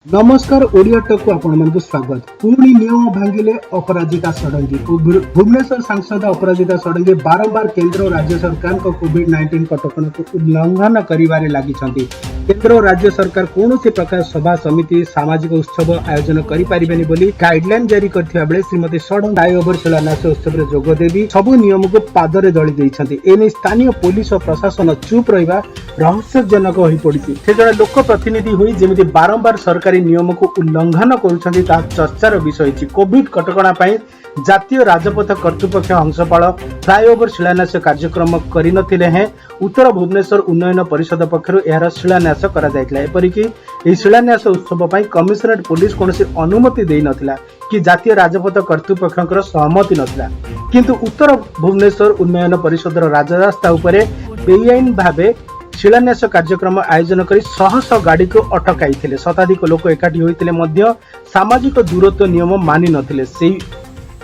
नमस्कार ओडिया टॉक को आपण मानक स्वागत। पुणी नियम भांगिले अपराजिता षडंगी। भुवनेश्वर सांसद अपराजिता षडंगी बारंबार केंद्र और राज्य सरकार को कोविड-19 कटकण को उल्लंघन करिवारे लागिछंती। केंद्र और राज्य सरकार कौनसी प्रकार सभा समिति सामाजिक उत्सव आयोजन करि पारिबेनी बोली गाइडलाइन जारी करथिबा बेले श्रीमती षडंगी फ्लाईओवर शिलान्यास उत्सव रे जोग देबी सबु नियम को पादरे दळी दैछंती। एने स्थानीय पुलिस और प्रशासन चुप रहिबा रहस्यजनक होई पड़िछि। से जने लोक प्रतिनिधि होई जेमिति बारंबार सरकारी नियम को उल्लंघन करुछंती ता चर्चार विषय अछि। कोविड कटकणा पई जातीय राजपथ कर्तृपक्ष हंसपाल फ्लाईओवर शिलान्यास कार्यक्रम करिनथिले हैं। उत्तर भुवनेश्वर उन्नयन परिषद पक्षरु एहार शिलान्यास करा जायतिला। एपरिकि एही शिलान्यास उत्सव पई कमिशनरेट पुलिस कोनोसी अनुमति देई नथिला कि जातीय राजपथ कर्तृपक्षकर सहमति नथिला, किंतु उत्तर भुवनेश्वर उन्नयन परिषदर राजरास्ता उपरे बेआईन भाबे शिलान्यास कार्यक्रम आयोजन करी शह शह गाड़ी को अटकाई शताधिक लोक एकाठी होइतिले मध्य सामाजिक दूरत्व नियम मानि नथिले। सेही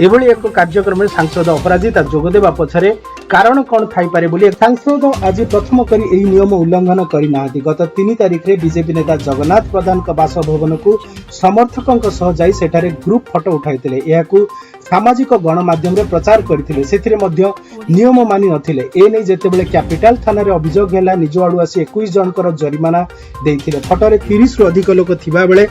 एभली एक कार्यक्रम में सांसद अपराजिता जोग देबा पछरे कारण कौन थाई पारे बोली सांसद आज प्रथम करी एही नियम उल्लंघन करि नाहति। गत 3 तारिख रे बीजेपी नेता जगन्नाथ प्रधान का बासभवन को समर्थकों सह जाई सेठारे ग्रुप फोटो उठाइतिले। एहाकू सामाजिक गणमाध्यम रे प्रचार करथिले। सेथिरे मध्य नियम मानि नथिले। ए नै जेतेबेले कैपिटल थाना रे अभियोग हैला निज आडू आसी 21 जनकर जरिमाना देइथिले। फोटो रे 30 रु अधिक लोक थिबा बेले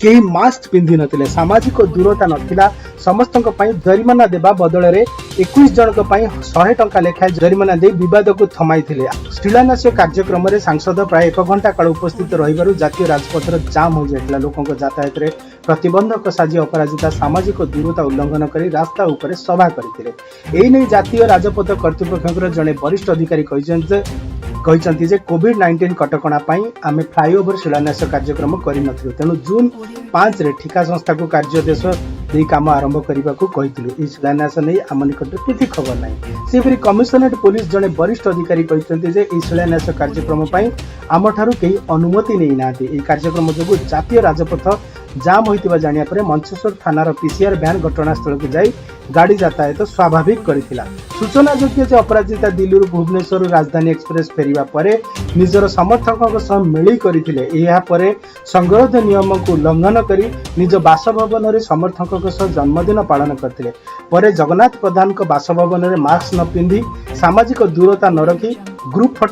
केही मास्क पिंधि नथिले। सामाजिक दूरता नथिला। समस्तक पई जरिमाना देबा बदल रे 21 जनक पई 100 टंका लेखा जरिमाना दे विवाद को थमाइथिले। शिलान्यास कार्यक्रम रे सांसद प्राय 1 घंटा काल उपस्थित रहिबारु जातीय राजपथ जाम हो जायतिला। लोकक यातायात रे प्रतिबंधक साजी अपराजिता सामाजिक दूरता उल्लंघन करी रास्ता उपरे सभा करथिले। एई नै जातीय राजपथ कर्तृपक्षर जने वरिष्ठ अधिकारी कहते जे कोविड-19 कटकणा पई आमे फ्लाईओवर शिलान्यास कार्यक्रम करि नथिलु, तेनु जून 5 रे ठिका संस्था को कार्यदेश दे काम आरंभ करने को कहिथिलु। ई शिलान्यास नै आम निकट किछि खबर नै। सेपरि कमिशनरेट पुलिस जने वरिष्ठ अधिकारी कहते जे ई शिलान्यास कार्यक्रम पई आमठारु केही अनुमति नै नाथि। ई कार्यक्रम जोगु जातीय राजपथ जाम होइतिबा जानिया परे मंचेश्वर थानार पीसीआर भ्यान घटनास्थल को जाई गाड़ी यातायात स्वाभाविक करिथिला। सूचना जोग्य जे अपराजिता दिल्ली भुवनेश्वर राजधानी एक्सप्रेस फेरिबा परे निजर समर्थकक सह मिली करिथिले। एहा परे संगरोध नियम को उल्लंघन करी निज बासभवन रे समर्थकक सह जन्मदिन पालन करथिले। परे जगन्नाथ प्रधान को बासभवन रे मास्क न पिंधि सामाजिक दूरता न रखी ग्रुप